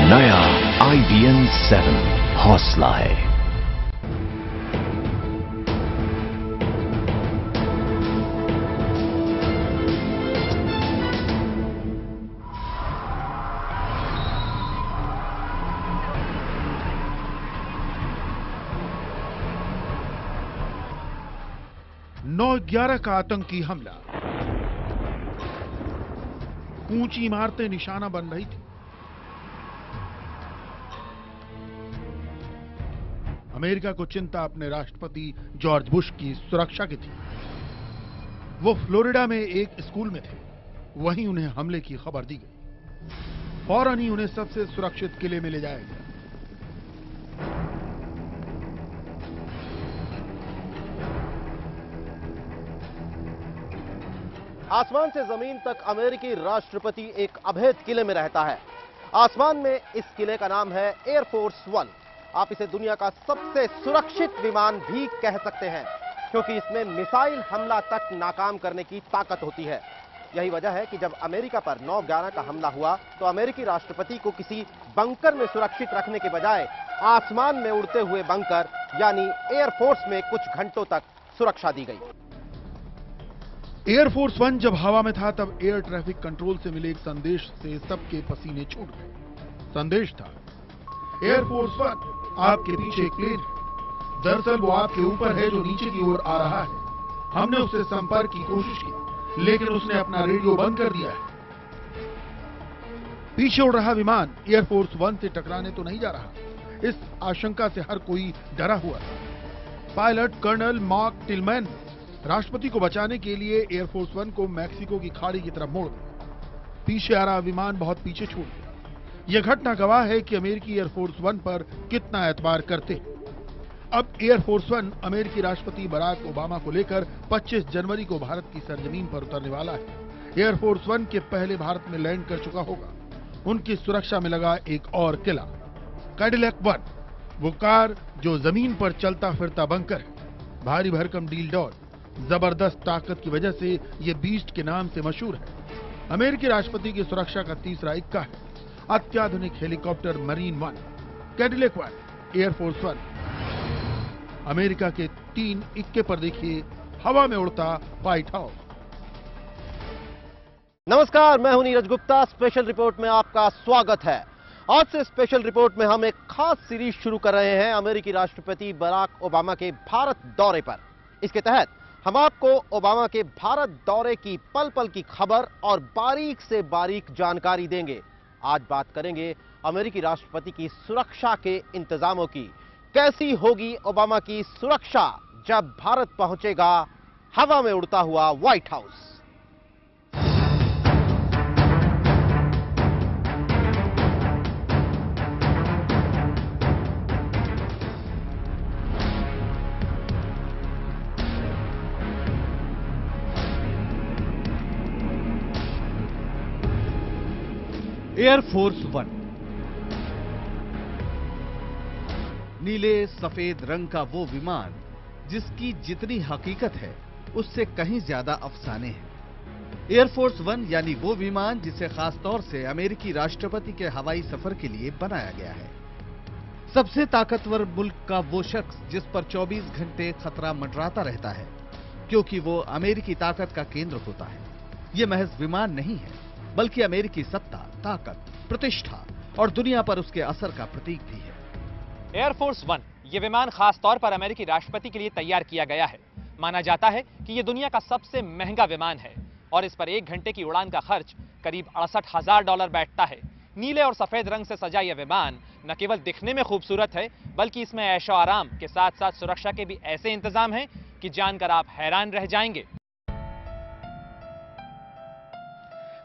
नया IBM 7 हौसला है। नौ 11 का आतंकी हमला। ऊंची इमारतें निशाना बन रही थी। अमेरिका को चिंता अपने राष्ट्रपति जॉर्ज बुश की सुरक्षा की थी। वो फ्लोरिडा में एक स्कूल में थे। वहीं उन्हें हमले की खबर दी गई। फौरन ही उन्हें सबसे सुरक्षित किले में ले जाया गया। आसमान से जमीन तक अमेरिकी राष्ट्रपति एक अभेद किले में रहता है। आसमान में इस किले का नाम है एयरफोर्स वन। आप इसे दुनिया का सबसे सुरक्षित विमान भी कह सकते हैं, क्योंकि इसमें मिसाइल हमला तक नाकाम करने की ताकत होती है। यही वजह है कि जब अमेरिका पर 9/11 का हमला हुआ तो अमेरिकी राष्ट्रपति को किसी बंकर में सुरक्षित रखने के बजाय आसमान में उड़ते हुए बंकर यानी एयरफोर्स में कुछ घंटों तक सुरक्षा दी गई। एयरफोर्स वन जब हवा में था तब एयर ट्रैफिक कंट्रोल से मिले एक संदेश से सबके पसीने छूट गए। संदेश था, एयरफोर्स वन आपके पीछे एक प्लेन है। दरअसल वो आपके ऊपर है जो नीचे की ओर आ रहा है। हमने उससे संपर्क की कोशिश की, लेकिन उसने अपना रेडियो बंद कर दिया है। पीछे उड़ रहा विमान एयरफोर्स वन से टकराने तो नहीं जा रहा, इस आशंका से हर कोई डरा हुआ था। पायलट कर्नल मार्क टिलमैन राष्ट्रपति को बचाने के लिए एयरफोर्स वन को मैक्सिको की खाड़ी की तरफ मोड़ दिया। पीछे आ रहा विमान बहुत पीछे छूट गया। यह घटना गवाह है कि अमेरिकी एयरफोर्स वन पर कितना एतबार करते हैं। अब एयरफोर्स वन अमेरिकी राष्ट्रपति बराक ओबामा को लेकर 25 जनवरी को भारत की सरजमीन पर उतरने वाला है। एयरफोर्स वन के पहले भारत में लैंड कर चुका होगा। उनकी सुरक्षा में लगा एक और किला, कैडिलैक वन, वो कार जो जमीन पर चलता फिरता बंकर है। भारी भरकम डील डॉल, जबरदस्त ताकत की वजह से यह बीस्ट के नाम से मशहूर है। अमेरिकी राष्ट्रपति की सुरक्षा का तीसरा इक्का है अत्याधुनिक helicopter marine one, Cadillac one, air force one. America के 3 इक्के पर देखिए हवा में उड़ता व्हाइट हाउस। नमस्कार, मैं हूं नीरज गुप्ता। स्पेशल रिपोर्ट में आपका स्वागत है। आज से स्पेशल रिपोर्ट में हम एक खास सीरीज शुरू कर रहे हैं अमेरिकी राष्ट्रपति बराक ओबामा के भारत दौरे पर। इसके तहत हम आपको ओबामा के भारत दौरे की पल पल की खबर और बारीक से बारीक जानकारी देंगे। आज बात करेंगे अमेरिकी राष्ट्रपति की सुरक्षा के इंतजामों की। कैसी होगी ओबामा की सुरक्षा जब भारत पहुंचेगा हवा में उड़ता हुआ व्हाइट हाउस। एयरफोर्स वन नीले सफेद रंग का वो विमान जिसकी जितनी हकीकत है उससे कहीं ज्यादा अफसाने हैं। एयरफोर्स वन यानी वो विमान जिसे खासतौर से अमेरिकी राष्ट्रपति के हवाई सफर के लिए बनाया गया है। सबसे ताकतवर मुल्क का वो शख्स जिस पर 24 घंटे खतरा मंडराता रहता है, क्योंकि वो अमेरिकी ताकत का केंद्र होता है। ये महज विमान नहीं है, बल्कि अमेरिकी सत्ता, ताकत, प्रतिष्ठा और दुनिया पर उसके असर का प्रतीक भी है। एयरफोर्स वन ये विमान खास तौर पर अमेरिकी राष्ट्रपति के लिए तैयार किया गया है। माना जाता है कि ये दुनिया का सबसे महंगा विमान है और इस पर 1 घंटे की उड़ान का खर्च करीब $68,000 बैठता है। नीले और सफेद रंग से सजा यह विमान न केवल दिखने में खूबसूरत है, बल्कि इसमें ऐशो आराम के साथ साथ सुरक्षा के भी ऐसे इंतजाम हैं कि जानकर आप हैरान रह जाएंगे।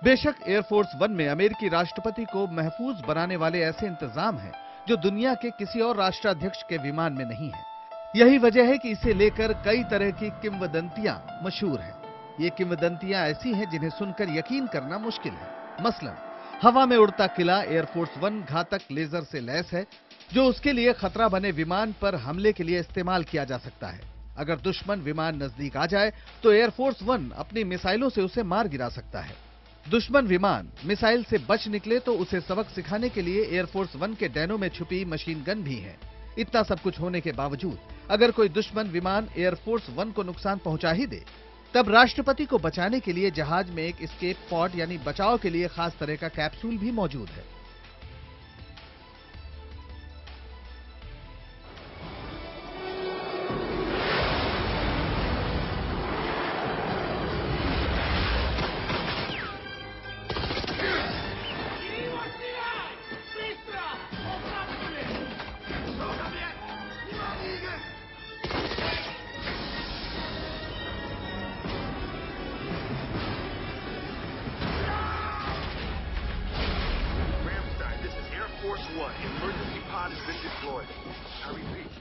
बेशक एयरफोर्स वन में अमेरिकी राष्ट्रपति को महफूज बनाने वाले ऐसे इंतजाम हैं जो दुनिया के किसी और राष्ट्राध्यक्ष के विमान में नहीं है। यही वजह है कि इसे लेकर कई तरह की किंवदंतियां मशहूर हैं। ये किंवदंतियां ऐसी हैं जिन्हें सुनकर यकीन करना मुश्किल है। मसलन हवा में उड़ता किला एयरफोर्स वन घातक लेजर से लैस है, जो उसके लिए खतरा बने विमान पर हमले के लिए इस्तेमाल किया जा सकता है। अगर दुश्मन विमान नजदीक आ जाए तो एयरफोर्स वन अपनी मिसाइलों से उसे मार गिरा सकता है। दुश्मन विमान मिसाइल से बच निकले तो उसे सबक सिखाने के लिए एयरफोर्स वन के डैनो में छुपी मशीन गन भी है। इतना सब कुछ होने के बावजूद अगर कोई दुश्मन विमान एयरफोर्स वन को नुकसान पहुंचा ही दे, तब राष्ट्रपति को बचाने के लिए जहाज में एक एस्केप पॉड यानी बचाव के लिए खास तरह का कैप्सूल भी मौजूद है।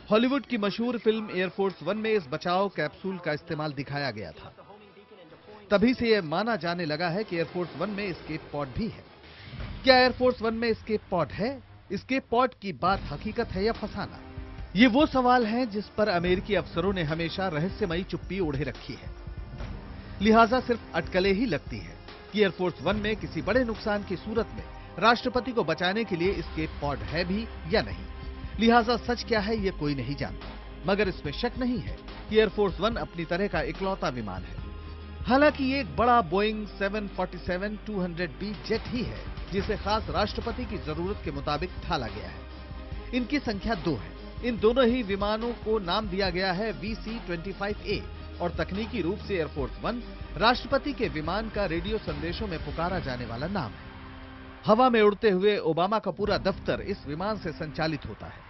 हॉलीवुड की मशहूर फिल्म एयरफोर्स वन में इस बचाव कैप्सूल का इस्तेमाल दिखाया गया था। तभी से यह माना जाने लगा है कि एयरफोर्स वन में एस्केप पॉड भी है। क्या एयरफोर्स वन में एस्केप पॉड है? एस्केप पॉड की बात हकीकत है या फसाना? ये वो सवाल हैं जिस पर अमेरिकी अफसरों ने हमेशा रहस्यमयी चुप्पी ओढ़े रखी है। लिहाजा सिर्फ अटकलें ही लगती है कि एयरफोर्स वन में किसी बड़े नुकसान की सूरत में राष्ट्रपति को बचाने के लिए एस्केप पॉड है भी या नहीं। लिहाजा सच क्या है ये कोई नहीं जानता, मगर इसमें शक नहीं है कि एयरफोर्स वन अपनी तरह का इकलौता विमान है। हालांकि ये एक बड़ा बोइंग 747-200B जेट ही है जिसे खास राष्ट्रपति की जरूरत के मुताबिक ढाला गया है। इनकी संख्या 2 है। इन दोनों ही विमानों को नाम दिया गया है VC-25A और तकनीकी रूप से एयरफोर्स वन राष्ट्रपति के विमान का रेडियो संदेशों में पुकारा जाने वाला नाम है। हवा में उड़ते हुए ओबामा का पूरा दफ्तर इस विमान से संचालित होता है।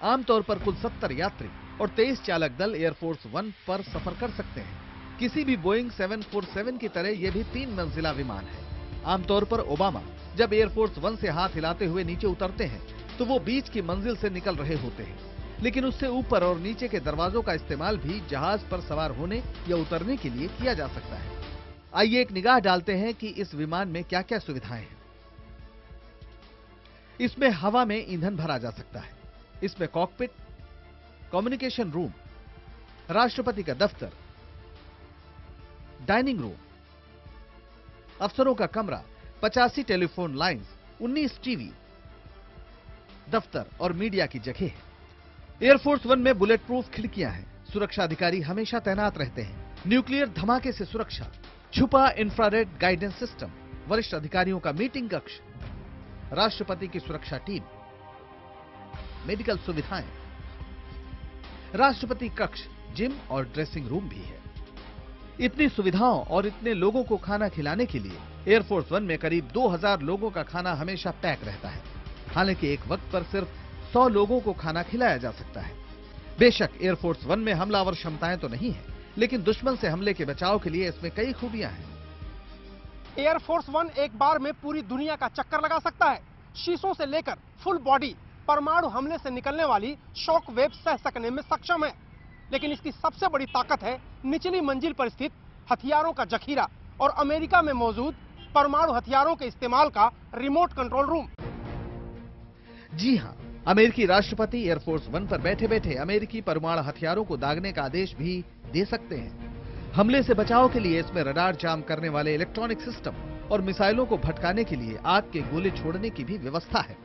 आमतौर पर कुल 70 यात्री और 23 चालक दल एयरफोर्स वन पर सफर कर सकते हैं। किसी भी बोइंग 747 की तरह यह भी 3 मंजिला विमान है। आमतौर पर ओबामा जब एयरफोर्स वन से हाथ हिलाते हुए नीचे उतरते हैं तो वो बीच की मंजिल से निकल रहे होते हैं, लेकिन उससे ऊपर और नीचे के दरवाजों का इस्तेमाल भी जहाज पर सवार होने या उतरने के लिए किया जा सकता है। आइए एक निगाह डालते हैं कि इस विमान में क्या क्या सुविधाएं हैं। इसमें हवा में ईंधन भरा जा सकता है। इसमें कॉकपिट, कम्युनिकेशन रूम, राष्ट्रपति का दफ्तर, डाइनिंग रूम, अफसरों का कमरा, 85 टेलीफोन लाइंस, 19 टीवी, दफ्तर और मीडिया की जगह है। एयरफोर्स वन में बुलेट प्रूफ खिड़कियां हैं। सुरक्षा अधिकारी हमेशा तैनात रहते हैं। न्यूक्लियर धमाके से सुरक्षा, छुपा इंफ्रारेड गाइडेंस सिस्टम, वरिष्ठ अधिकारियों का मीटिंग कक्ष, राष्ट्रपति की सुरक्षा टीम, मेडिकल सुविधाएं, राष्ट्रपति कक्ष, जिम और ड्रेसिंग रूम भी है। इतनी सुविधाओं और इतने लोगों को खाना खिलाने के लिए एयरफोर्स वन में करीब 2000 लोगों का खाना हमेशा पैक रहता है। हालांकि एक वक्त पर सिर्फ 100 लोगों को खाना खिलाया जा सकता है। बेशक एयरफोर्स वन में हमलावर क्षमताएं तो नहीं है, लेकिन दुश्मन से हमले के बचाव के लिए इसमें कई खूबियां हैं। एयरफोर्स वन एक बार में पूरी दुनिया का चक्कर लगा सकता है। शीशों से लेकर फुल बॉडी परमाणु हमले से निकलने वाली शॉक वेव सह सकने में सक्षम है। लेकिन इसकी सबसे बड़ी ताकत है निचली मंजिल पर स्थित हथियारों का जखीरा और अमेरिका में मौजूद परमाणु हथियारों के इस्तेमाल का रिमोट कंट्रोल रूम। जी हां, अमेरिकी राष्ट्रपति एयरफोर्स वन पर बैठे बैठे अमेरिकी परमाणु हथियारों को दागने का आदेश भी दे सकते हैं। हमले से बचाव के लिए इसमें रडार जाम करने वाले इलेक्ट्रॉनिक सिस्टम और मिसाइलों को भटकाने के लिए आग के गोले छोड़ने की भी व्यवस्था है।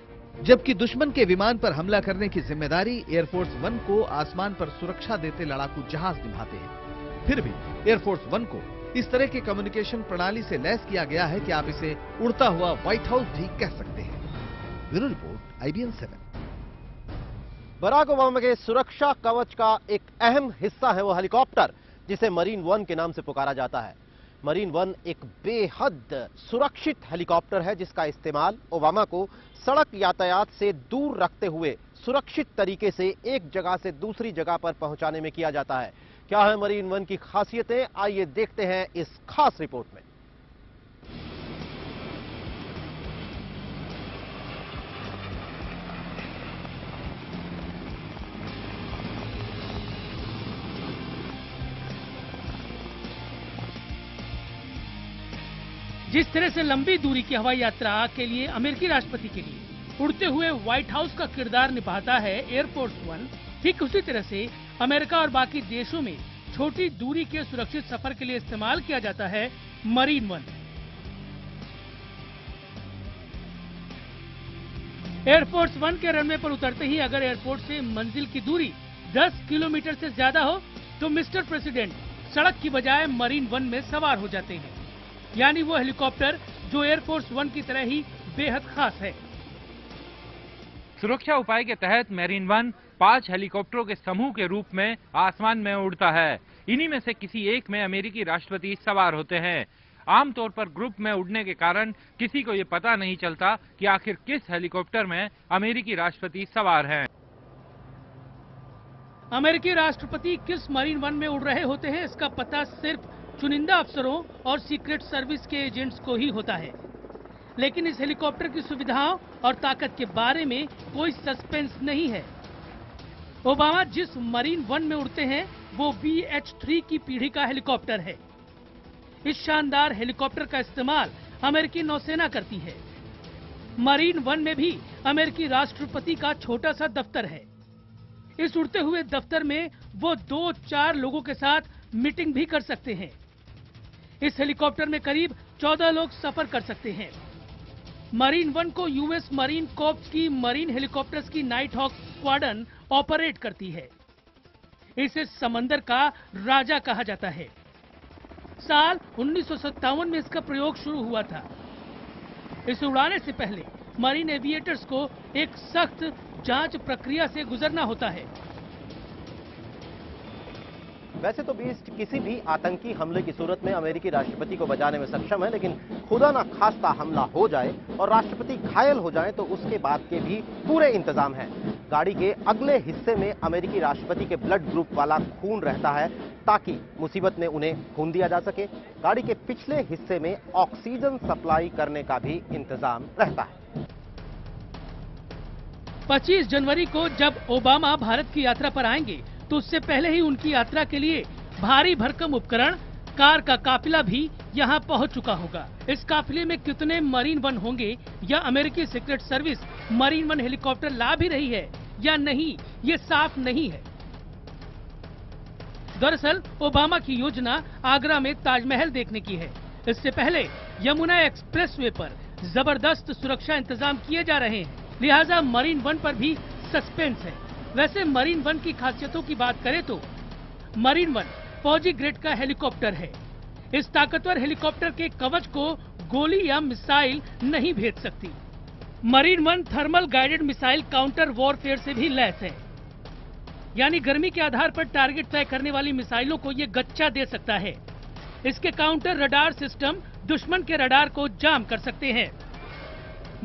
जबकि दुश्मन के विमान पर हमला करने की जिम्मेदारी एयरफोर्स वन को आसमान पर सुरक्षा देते लड़ाकू जहाज निभाते हैं। फिर भी एयरफोर्स वन को इस तरह के कम्युनिकेशन प्रणाली से लैस किया गया है कि आप इसे उड़ता हुआ व्हाइट हाउस भी कह सकते हैं। Bureau report, IBN 7। Barack Obama के सुरक्षा कवच का एक अहम हिस्सा है वो हेलीकॉप्टर जिसे मरीन वन के नाम से पुकारा जाता है। मरीन वन एक बेहद सुरक्षित हेलीकॉप्टर है जिसका इस्तेमाल ओबामा को सड़क यातायात से दूर रखते हुए सुरक्षित तरीके से एक जगह से दूसरी जगह पर पहुंचाने में किया जाता है। क्या है मरीन वन की खासियतें, आइए देखते हैं इस खास रिपोर्ट में। जिस तरह से लंबी दूरी की हवाई यात्रा के लिए अमेरिकी राष्ट्रपति के लिए उड़ते हुए व्हाइट हाउस का किरदार निभाता है एयरफोर्स वन, ठीक उसी तरह से अमेरिका और बाकी देशों में छोटी दूरी के सुरक्षित सफर के लिए इस्तेमाल किया जाता है मरीन वन। एयरफोर्स 1 के रनवे पर उतरते ही अगर एयरपोर्ट से मंजिल की दूरी 10 किलोमीटर से ज्यादा हो तो मिस्टर प्रेसिडेंट सड़क की बजाय मरीन 1 में सवार हो जाते हैं। यानी वो हेलीकॉप्टर जो एयरफोर्स 1 की तरह ही बेहद खास है। सुरक्षा उपाय के तहत मरीन 1 5 हेलीकॉप्टरों के समूह के रूप में आसमान में उड़ता है। इन्हीं में से किसी एक में अमेरिकी राष्ट्रपति सवार होते हैं। आमतौर पर ग्रुप में उड़ने के कारण किसी को ये पता नहीं चलता कि आखिर किस हेलीकॉप्टर में अमेरिकी राष्ट्रपति सवार हैं। अमेरिकी राष्ट्रपति किस मरीन 1 में उड़ रहे होते हैं, इसका पता सिर्फ चुनिंदा अफसरों और सीक्रेट सर्विस के एजेंट्स को ही होता है। लेकिन इस हेलीकॉप्टर की सुविधाओं और ताकत के बारे में कोई सस्पेंस नहीं है। ओबामा जिस मरीन 1 में उड़ते हैं वो VH-3 की पीढ़ी का हेलीकॉप्टर है। इस शानदार हेलीकॉप्टर का इस्तेमाल अमेरिकी नौसेना करती है। मरीन 1 में भी अमेरिकी राष्ट्रपति का छोटा सा दफ्तर है। इस उड़ते हुए दफ्तर में वो 2-4 लोगों के साथ मीटिंग भी कर सकते हैं। इस हेलीकॉप्टर में करीब 14 लोग सफर कर सकते हैं। मरीन 1 को यूएस मरीन कॉर्प्स की मरीन हेलीकॉप्टर्स की नाइट हॉक स्क्वाड्रन ऑपरेट करती है। इसे समंदर का राजा कहा जाता है। साल 1957 में इसका प्रयोग शुरू हुआ था। इसे उड़ाने से पहले मरीन एविएटर्स को एक सख्त जांच प्रक्रिया से गुजरना होता है। वैसे तो बीस्ट किसी भी आतंकी हमले की सूरत में अमेरिकी राष्ट्रपति को बचाने में सक्षम है, लेकिन खुदा ना खास्ता हमला हो जाए और राष्ट्रपति घायल हो जाए तो उसके बाद के भी पूरे इंतजाम हैं। गाड़ी के अगले हिस्से में अमेरिकी राष्ट्रपति के ब्लड ग्रुप वाला खून रहता है ताकि मुसीबत में उन्हें खून दिया जा सके। गाड़ी के पिछले हिस्से में ऑक्सीजन सप्लाई करने का भी इंतजाम रहता है। 25 जनवरी को जब ओबामा भारत की यात्रा पर आएंगे तो उससे पहले ही उनकी यात्रा के लिए भारी भरकम उपकरण कार का काफिला भी यहां पहुंच चुका होगा। इस काफिले में कितने मरीन 1 होंगे या अमेरिकी सीक्रेट सर्विस मरीन 1 हेलीकॉप्टर ला भी रही है या नहीं, ये साफ नहीं है। दरअसल ओबामा की योजना आगरा में ताजमहल देखने की है। इससे पहले यमुना एक्सप्रेसवे पर जबरदस्त सुरक्षा इंतजाम किए जा रहे हैं, लिहाजा मरीन 1 पर भी सस्पेंस है। वैसे मरीन 1 की खासियतों की बात करें तो मरीन 1 फौजी ग्रेड का हेलीकॉप्टर है। इस ताकतवर हेलीकॉप्टर के कवच को गोली या मिसाइल नहीं भेद सकती। Marine 1 thermal guided missile counter warfare से भी लैस है, यानी गर्मी के आधार पर टारगेट तय करने वाली मिसाइलों को ये गच्चा दे सकता है। इसके काउंटर रडार सिस्टम दुश्मन के रडार को जाम कर सकते हैं।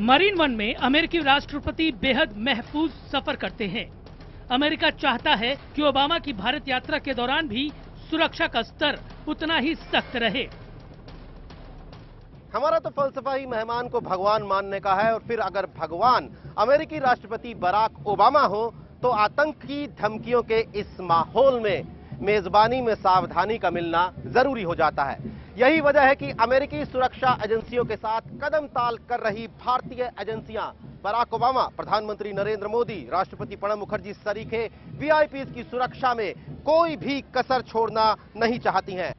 मरीन 1 में अमेरिकी राष्ट्रपति बेहद महफूज सफर करते हैं। अमेरिका चाहता है कि ओबामा की भारत यात्रा के दौरान भी सुरक्षा का स्तर उतना ही सख्त रहे। हमारा तो फलसफा ही मेहमान को भगवान मानने का है, और फिर अगर भगवान अमेरिकी राष्ट्रपति बराक ओबामा हो तो आतंक की धमकियों के इस माहौल में मेजबानी में सावधानी का मिलना जरूरी हो जाता है। यही वजह है कि अमेरिकी सुरक्षा एजेंसियों के साथ कदम ताल कर रही भारतीय एजेंसियां बराक ओबामा, प्रधानमंत्री नरेंद्र मोदी, राष्ट्रपति प्रणब मुखर्जी सरीखे वीआईपीज की सुरक्षा में कोई भी कसर छोड़ना नहीं चाहती हैं।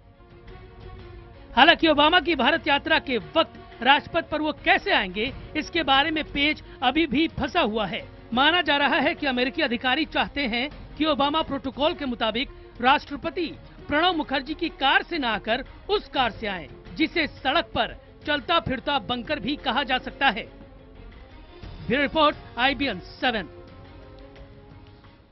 हालांकि ओबामा की भारत यात्रा के वक्त राजपथ पर वो कैसे आएंगे, इसके बारे में पेच अभी भी फंसा हुआ है। माना जा रहा है कि अमेरिकी अधिकारी चाहते हैं कि ओबामा प्रोटोकॉल के मुताबिक राष्ट्रपति प्रणब मुखर्जी की कार से न आकर उस कार से आएं, जिसे सड़क पर चलता फिरता बंकर भी कहा जा सकता है। Bureau report IBN 7।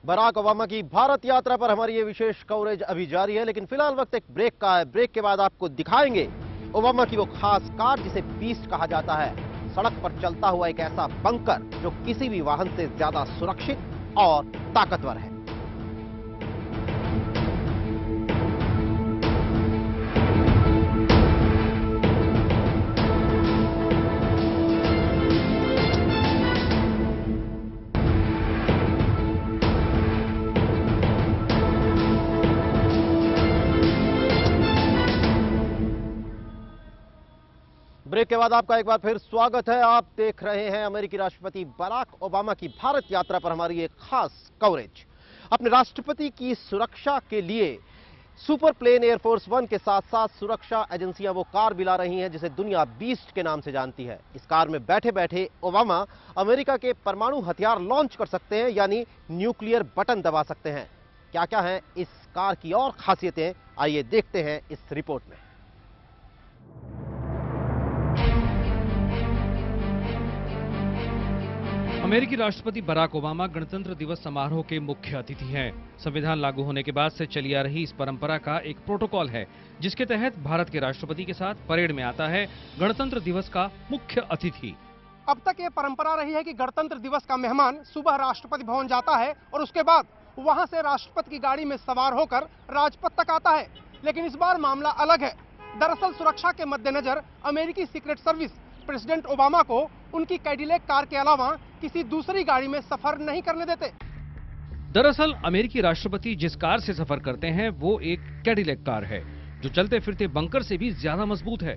Barack Obama की भारत यात्रा पर हमारी ये विशेष कवरेज अभी जारी है, लेकिन फिलहाल वक्त एक ब्रेक का है। ब्रेक के बाद आपको दिखाएंगे ओबामा की वो खास कार जिसे बीस्ट कहा जाता है। सड़क पर चलता हुआ एक ऐसा बंकर जो किसी भी वाहन से ज्यादा सुरक्षित और ताकतवर है। ब्रेक के बाद आपका एक बार फिर स्वागत है। आप देख रहे हैं अमेरिकी राष्ट्रपति बराक ओबामा की भारत यात्रा पर हमारी एक खास कवरेज। अपने राष्ट्रपति की सुरक्षा के लिए सुपर प्लेन एयरफोर्स वन के साथ साथ सुरक्षा एजेंसियां वो कार भी ला रही हैं जिसे दुनिया बीस्ट के नाम से जानती है। इस कार में बैठे बैठे ओबामा अमेरिका के परमाणु हथियार लॉन्च कर सकते हैं, यानी न्यूक्लियर बटन दबा सकते हैं। क्या क्या हैं इस कार की और खासियतें, आइए देखते हैं इस रिपोर्ट में। अमेरिकी राष्ट्रपति बराक ओबामा गणतंत्र दिवस समारोह के मुख्य अतिथि हैं। संविधान लागू होने के बाद से चली आ रही इस परंपरा का एक प्रोटोकॉल है जिसके तहत भारत के राष्ट्रपति के साथ परेड में आता है गणतंत्र दिवस का मुख्य अतिथि। अब तक ये परंपरा रही है कि गणतंत्र दिवस का मेहमान सुबह राष्ट्रपति भवन जाता है और उसके बाद वहां से राष्ट्रपति की गाड़ी में सवार होकर राजपथ तक आता है। लेकिन इस बार मामला अलग है। दरअसल सुरक्षा के मद्देनजर अमेरिकी सीक्रेट सर्विस प्रेसिडेंट ओबामा को उनकी कैडिलैक कार के अलावा किसी दूसरी गाड़ी में सफर नहीं करने देते। दरअसल अमेरिकी राष्ट्रपति जिस कार से सफर करते हैं वो एक कैडिलैक कार है जो चलते फिरते बंकर से भी ज्यादा मजबूत है।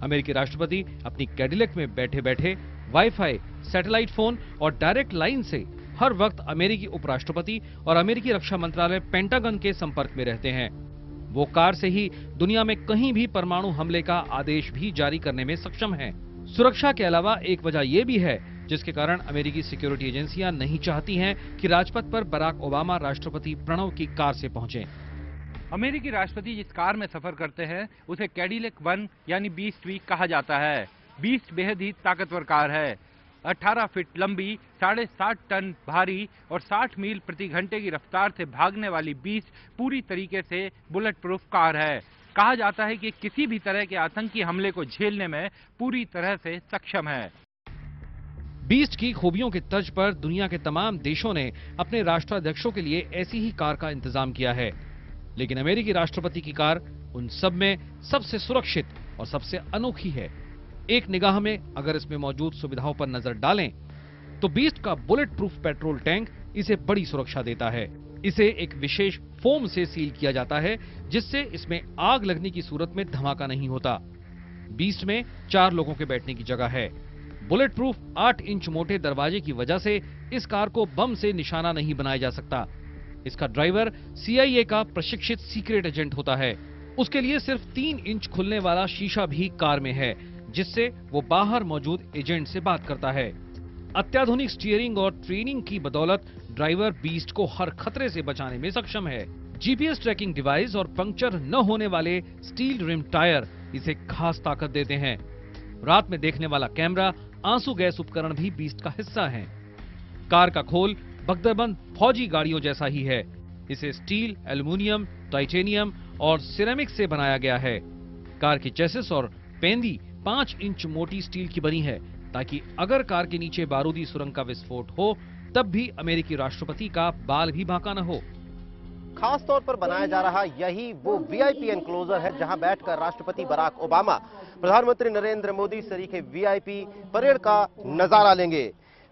अमेरिकी राष्ट्रपति अपनी कैडिलैक में बैठे बैठे वाईफाई, सैटेलाइट फोन और डायरेक्ट लाइन से हर वक्त अमेरिकी उपराष्ट्रपति और अमेरिकी रक्षा मंत्रालय पेंटागन के संपर्क में रहते हैं। वो कार से ही दुनिया में कहीं भी परमाणु हमले का आदेश भी जारी करने में सक्षम है। सुरक्षा के अलावा एक वजह यह भी है जिसके कारण अमेरिकी सिक्योरिटी एजेंसियां नहीं चाहती हैं कि राजपथ पर बराक ओबामा राष्ट्रपति प्रणव की कार से पहुंचें। अमेरिकी राष्ट्रपति जिस कार में सफर करते हैं उसे कैडिलैक वन यानी बीस्ट वी कहा जाता है। बीस्ट बेहद ही ताकतवर कार है। 18 फीट लंबी, 7.5 टन भारी और 60 मील प्रति घंटे की रफ्तार से भागने वाली बीस्ट पूरी तरीके से बुलेट प्रूफ कार है। कहा जाता है कि किसी भी तरह के आतंकी हमले को झेलने में पूरी तरह से सक्षम है। बीस्ट की खूबियों की तर्ज पर दुनिया के तमाम देशों ने अपने राष्ट्राध्यक्षों के लिए ऐसी ही कार का इंतजाम किया है, लेकिन अमेरिकी राष्ट्रपति की कार उन सब में सबसे सुरक्षित और सबसे अनोखी है। एक निगाह में अगर इसमें मौजूद सुविधाओं पर नजर डालें तो बीस्ट का बुलेट प्रूफ पेट्रोल टैंक इसे बड़ी सुरक्षा देता है। इसे एक विशेष फोम से सील किया जाता है जिससे इसमें आग लगने की सूरत में धमाका नहीं होता। बीस्ट में 4 लोगों के बैठने की जगह है। बुलेट प्रूफ 8 इंच मोटे दरवाजे की वजह से इस कार को बम से निशाना नहीं बनाया जा सकता। इसका ड्राइवर CIA का प्रशिक्षित सीक्रेट एजेंट होता है। उसके लिए सिर्फ 3 इंच खुलने वाला शीशा भी कार में है जिससे वो बाहर मौजूद एजेंट से बात करता है। अत्याधुनिक स्टीयरिंग और ट्रेनिंग की बदौलत ड्राइवर बीस्ट को हर खतरे से बचाने में सक्षम है। GPS ट्रैकिंग डिवाइस और पंक्चर न होने वाले स्टील रिम टायर इसे खास ताकत देते हैं। रात में देखने वाला कैमरा, आंसू गैस उपकरण भी बीस्ट का हिस्सा है। कार का खोल बख्तरबंद फौजी गाड़ियों जैसा ही है। इसे स्टील, एल्युमिनियम, टाइटेनियम और सिरेमिक से बनाया गया है। कार की चेसिस और पेंदी 5 इंच मोटी स्टील की बनी है ताकि अगर कार के नीचे बारूदी सुरंग का विस्फोट हो तब भी अमेरिकी राष्ट्रपति का बाल भी बांका न हो। खास तौर पर बनाया जा रहा यही वो VIP एनक्लोजर है जहां बैठकर राष्ट्रपति बराक ओबामा, प्रधानमंत्री नरेंद्र मोदी सरीखे VIP परेड का नजारा लेंगे।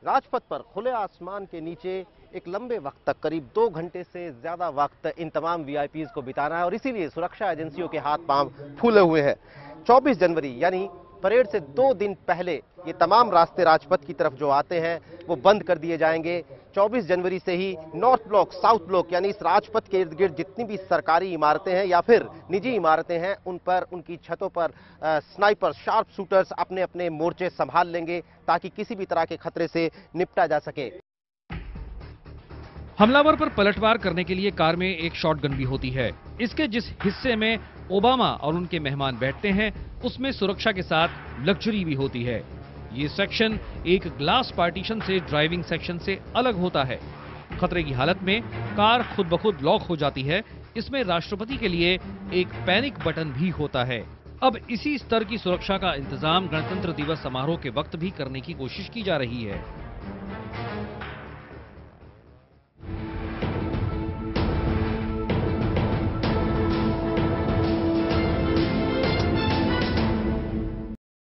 राजपथ पर खुले आसमान के नीचे एक लंबे वक्त तक, करीब 2 घंटे से ज्यादा वक्त इन तमाम VIPs को बिताना है और इसीलिए सुरक्षा एजेंसियों के हाथ पांव फूले हुए हैं। 24 जनवरी यानी परेड से 2 दिन पहले ये तमाम रास्ते राजपथ की तरफ जो आते हैं वो बंद कर दिए जाएंगे। 24 जनवरी से ही नॉर्थ ब्लॉक, साउथ ब्लॉक यानी इस राजपथ के इर्द गिर्द जितनी भी सरकारी इमारतें हैं या फिर निजी इमारतें हैं उन पर, उनकी छतों पर स्नाइपर, शार्प शूटर्स अपने अपने मोर्चे संभाल लेंगे ताकि किसी भी तरह के खतरे से निपटा जा सके। हमलावर पर पलटवार करने के लिए कार में एक शॉटगन भी होती है। इसके जिस हिस्से में ओबामा और उनके मेहमान बैठते हैं उसमें सुरक्षा के साथ लग्जरी भी होती है। ये सेक्शन एक ग्लास पार्टीशन से ड्राइविंग सेक्शन से अलग होता है। खतरे की हालत में कार खुद ब खुद लॉक हो जाती है। इसमें राष्ट्रपति के लिए एक पैनिक बटन भी होता है। अब इसी स्तर की सुरक्षा का इंतजाम गणतंत्र दिवस समारोह के वक्त भी करने की कोशिश की जा रही है।